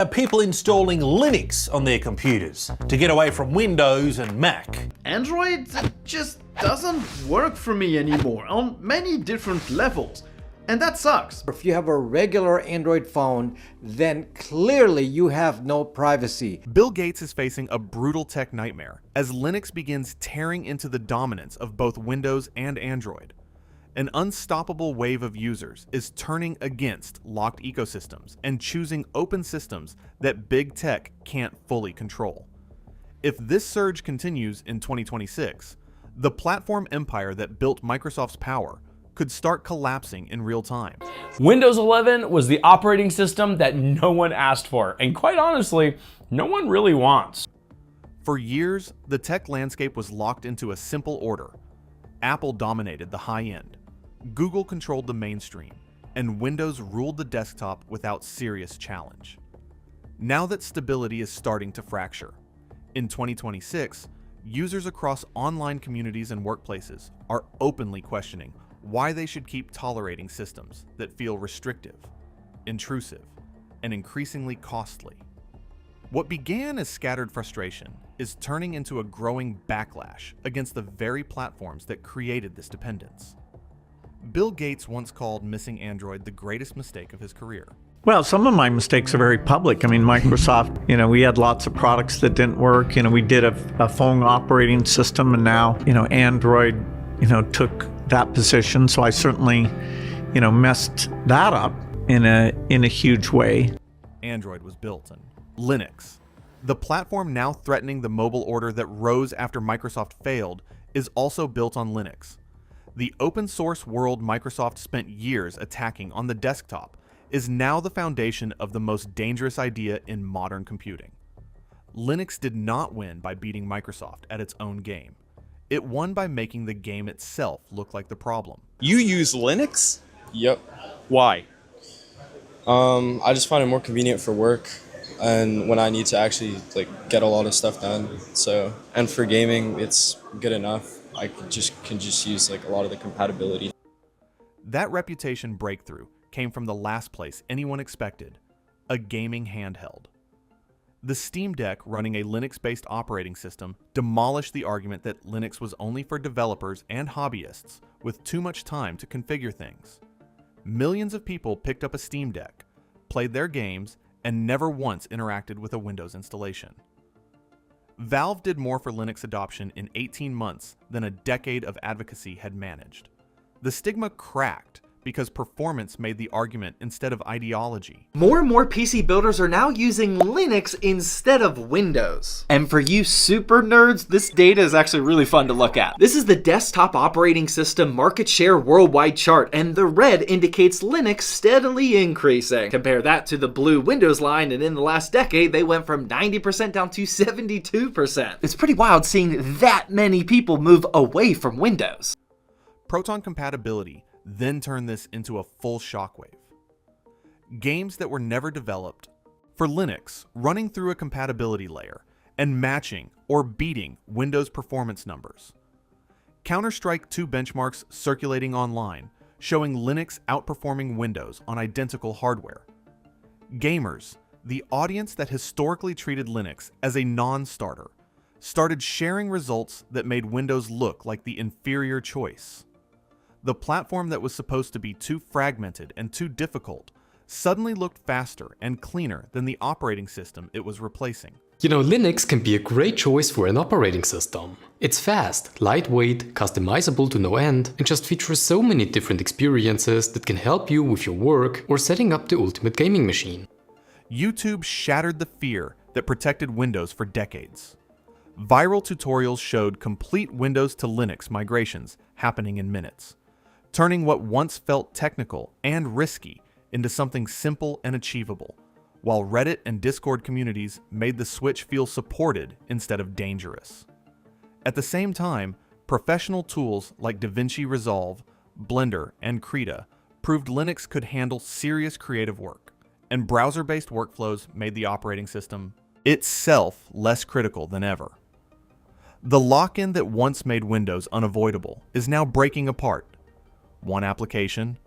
Are people installing Linux on their computers to get away from Windows and Mac? Android just doesn't work for me anymore on many different levels. And that sucks. If you have a regular Android phone, then clearly you have no privacy. Bill Gates is facing a brutal tech nightmare as Linux begins tearing into the dominance of both Windows and Android. An unstoppable wave of users is turning against locked ecosystems and choosing open systems that big tech can't fully control. If this surge continues in 2026, the platform empire that built Microsoft's power could start collapsing in real time. Windows 11 was the operating system that no one asked for, and quite honestly, no one really wants. For years, the tech landscape was locked into a simple order. Apple dominated the high end, Google controlled the mainstream, and Windows ruled the desktop without serious challenge. Now that stability is starting to fracture, in 2026, users across online communities and workplaces are openly questioning why they should keep tolerating systems that feel restrictive, intrusive, and increasingly costly. What began as scattered frustration is turning into a growing backlash against the very platforms that created this dependence. Bill Gates once called missing Android the greatest mistake of his career. Well, some of my mistakes are very public. I mean, Microsoft, we had lots of products that didn't work. We did a phone operating system, and now, Android, took that position. So I certainly, messed that up in a huge way. Android was built on Linux. The platform now threatening the mobile order that rose after Microsoft failed is also built on Linux. The open source world Microsoft spent years attacking on the desktop is now the foundation of the most dangerous idea in modern computing. Linux did not win by beating Microsoft at its own game. It won by making the game itself look like the problem. You use Linux? Yep. Why? I just find it more convenient for work and when I need to actually get a lot of stuff done. So, and for gaming, it's good enough. I can just use a lot of the compatibility. That reputation breakthrough came from the last place anyone expected, a gaming handheld. The Steam Deck running a Linux-based operating system demolished the argument that Linux was only for developers and hobbyists with too much time to configure things. Millions of people picked up a Steam Deck, played their games, and never once interacted with a Windows installation. Valve did more for Linux adoption in 18 months than a decade of advocacy had managed. The stigma cracked because performance made the argument instead of ideology. More and more PC builders are now using Linux instead of Windows. And for you super nerds, this data is actually really fun to look at. This is the desktop operating system market share worldwide chart, and the red indicates Linux steadily increasing. Compare that to the blue Windows line, and in the last decade, they went from 90% down to 72%. It's pretty wild seeing that many people move away from Windows. Proton compatibility then turned this into a full shockwave. Games that were never developed for Linux running through a compatibility layer and matching or beating Windows performance numbers. Counter-Strike 2 benchmarks circulating online showing Linux outperforming Windows on identical hardware. Gamers, the audience that historically treated Linux as a non-starter, started sharing results that made Windows look like the inferior choice. The platform that was supposed to be too fragmented and too difficult suddenly looked faster and cleaner than the operating system it was replacing. Linux can be a great choice for an operating system. It's fast, lightweight, customizable to no end, and just features so many different experiences that can help you with your work or setting up the ultimate gaming machine. YouTube shattered the fear that protected Windows for decades. Viral tutorials showed complete Windows to Linux migrations happening in minutes, turning what once felt technical and risky into something simple and achievable, while Reddit and Discord communities made the switch feel supported instead of dangerous. At the same time, professional tools like DaVinci Resolve, Blender, and Krita proved Linux could handle serious creative work, and browser-based workflows made the operating system itself less critical than ever. The lock-in that once made Windows unavoidable is now breaking apart. One application,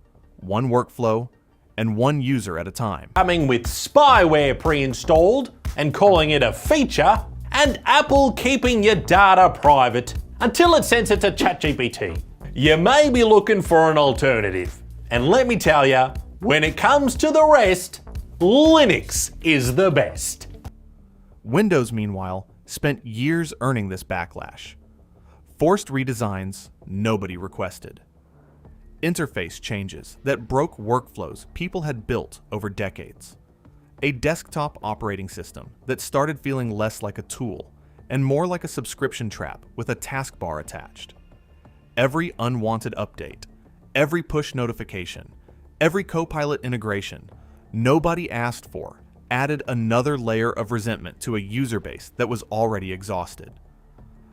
one workflow, and one user at a time. Coming with spyware pre-installed and calling it a feature, and Apple keeping your data private until it sends it to ChatGPT. You may be looking for an alternative. And let me tell you, when it comes to the rest, Linux is the best. Windows, meanwhile, spent years earning this backlash. Forced redesigns nobody requested. Interface changes that broke workflows people had built over decades. A desktop operating system that started feeling less like a tool and more like a subscription trap with a taskbar attached. Every unwanted update, every push notification, every Copilot integration nobody asked for added another layer of resentment to a user base that was already exhausted.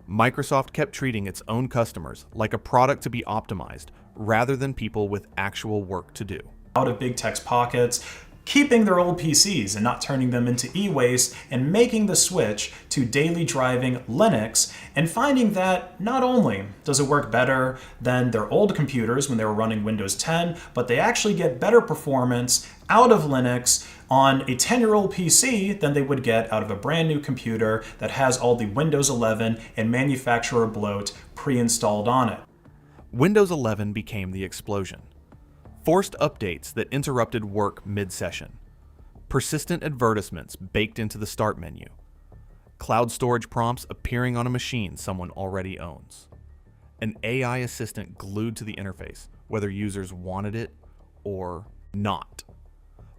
Microsoft kept treating its own customers like a product to be optimized rather than people with actual work to do. Out of big tech's pockets, keeping their old PCs and not turning them into e-waste, and making the switch to daily driving Linux, and finding that not only does it work better than their old computers when they were running Windows 10, but they actually get better performance out of Linux on a 10-year-old PC than they would get out of a brand new computer that has all the Windows 11 and manufacturer bloat pre-installed on it. Windows 11 became the explosion. Forced updates that interrupted work mid-session. Persistent advertisements baked into the start menu. Cloud storage prompts appearing on a machine someone already owns. An AI assistant glued to the interface, whether users wanted it or not.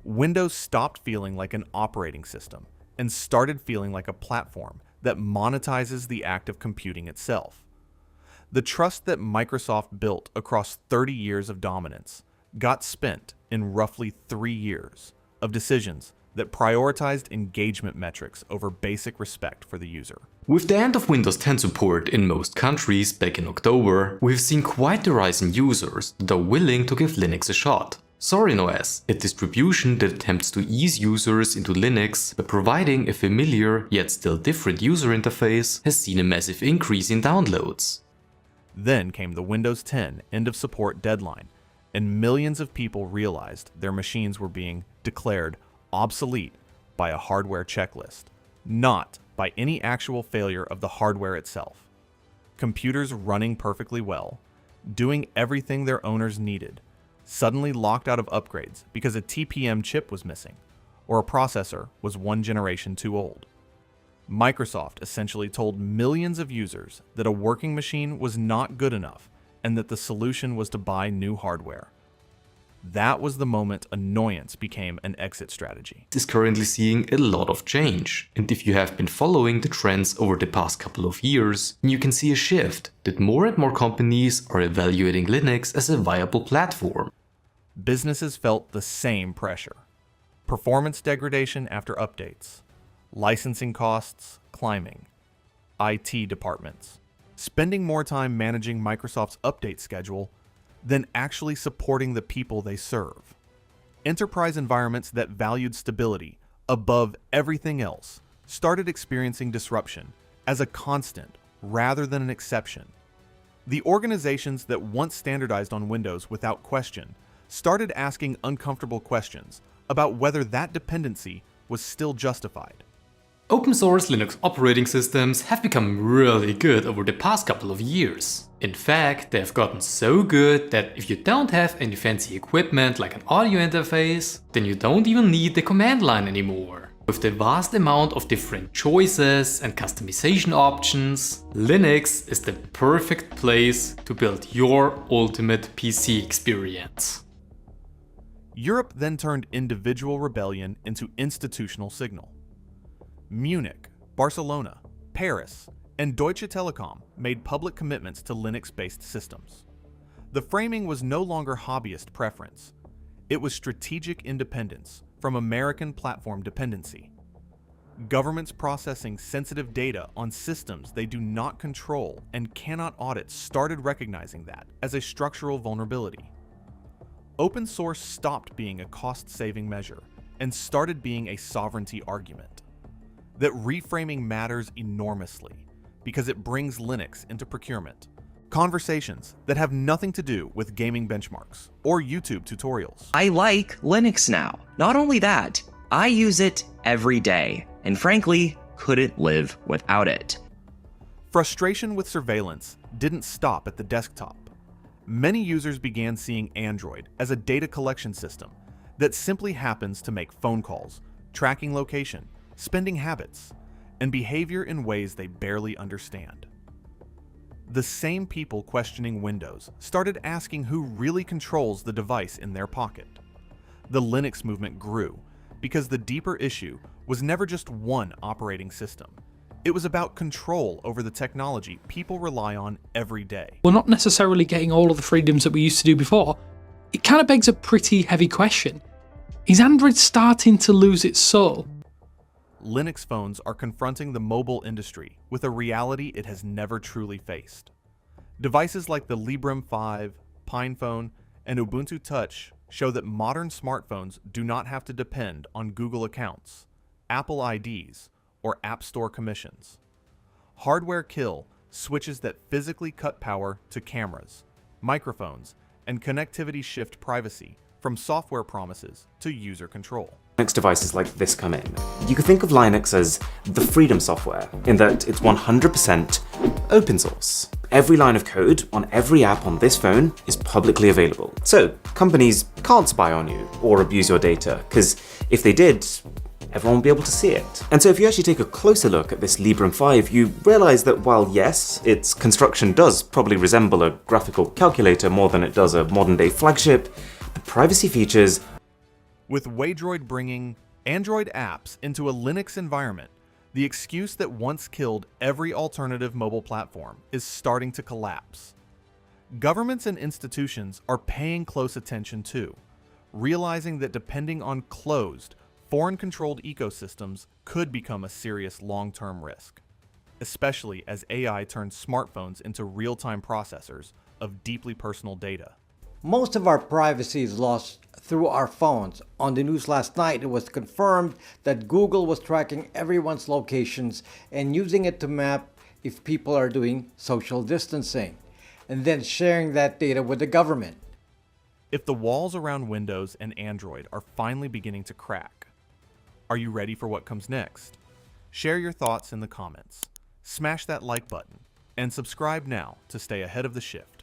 Windows stopped feeling like an operating system and started feeling like a platform that monetizes the act of computing itself. The trust that Microsoft built across 30 years of dominance got spent in roughly 3 years of decisions that prioritized engagement metrics over basic respect for the user. With the end of Windows 10 support in most countries back in October, we've seen quite the rise in users that are willing to give Linux a shot. Zorin OS, a distribution that attempts to ease users into Linux by providing a familiar yet still different user interface, has seen a massive increase in downloads. Then came the Windows 10 end of support deadline, and millions of people realized their machines were being declared obsolete by a hardware checklist, not by any actual failure of the hardware itself. Computers running perfectly well, doing everything their owners needed, suddenly locked out of upgrades because a TPM chip was missing, or a processor was one generation too old. Microsoft essentially told millions of users that a working machine was not good enough and that the solution was to buy new hardware. That was the moment annoyance became an exit strategy. It is currently seeing a lot of change, and if you have been following the trends over the past couple of years, you can see a shift that more and more companies are evaluating Linux as a viable platform. Businesses felt the same pressure. Performance degradation after updates, licensing costs climbing, IT departments spending more time managing Microsoft's update schedule than actually supporting the people they serve. Enterprise environments that valued stability above everything else started experiencing disruption as a constant rather than an exception. The organizations that once standardized on Windows without question started asking uncomfortable questions about whether that dependency was still justified. Open source Linux operating systems have become really good over the past couple of years. In fact, they have gotten so good that if you don't have any fancy equipment like an audio interface, then you don't even need the command line anymore. With the vast amount of different choices and customization options, Linux is the perfect place to build your ultimate PC experience. Europe then turned individual rebellion into institutional signal. Munich, Barcelona, Paris, and Deutsche Telekom made public commitments to Linux-based systems. The framing was no longer hobbyist preference. It was strategic independence from American platform dependency. Governments processing sensitive data on systems they do not control and cannot audit started recognizing that as a structural vulnerability. Open source stopped being a cost-saving measure and started being a sovereignty argument. That reframing matters enormously because it brings Linux into procurement, Conversations that have nothing to do with gaming benchmarks or YouTube tutorials. I like Linux now. Not only that, I use it every day, and frankly, couldn't live without it. Frustration with surveillance didn't stop at the desktop. Many users began seeing Android as a data collection system that simply happens to make phone calls, tracking location, spending habits, and behavior in ways they barely understand. The same people questioning Windows started asking who really controls the device in their pocket. The Linux movement grew because the deeper issue was never just one operating system. It was about control over the technology people rely on every day. We're not necessarily getting all of the freedoms that we used to do before. It kind of begs a pretty heavy question. Is Android starting to lose its soul? Linux phones are confronting the mobile industry with a reality it has never truly faced. Devices like the Librem 5, PinePhone, and Ubuntu Touch show that modern smartphones do not have to depend on Google accounts, Apple IDs, or App Store commissions. Hardware kill switches that physically cut power to cameras, microphones, and connectivity shift privacy from software promises to user control. Linux devices like this come in. You could think of Linux as the freedom software, in that it's 100% open source. Every line of code on every app on this phone is publicly available. So companies can't spy on you or abuse your data, because if they did, everyone would be able to see it. And so if you actually take a closer look at this Librem 5, you realize that while yes, its construction does probably resemble a graphical calculator more than it does a modern day flagship, the privacy features. With Waydroid bringing Android apps into a Linux environment, the excuse that once killed every alternative mobile platform is starting to collapse. Governments and institutions are paying close attention too, realizing that depending on closed, foreign-controlled ecosystems could become a serious long-term risk, especially as AI turns smartphones into real-time processors of deeply personal data. Most of our privacy is lost through our phones. On the news last night, it was confirmed that Google was tracking everyone's locations and using it to map if people are doing social distancing, and then sharing that data with the government. If the walls around Windows and Android are finally beginning to crack, are you ready for what comes next? Share your thoughts in the comments, smash that like button, and subscribe now to stay ahead of the shift.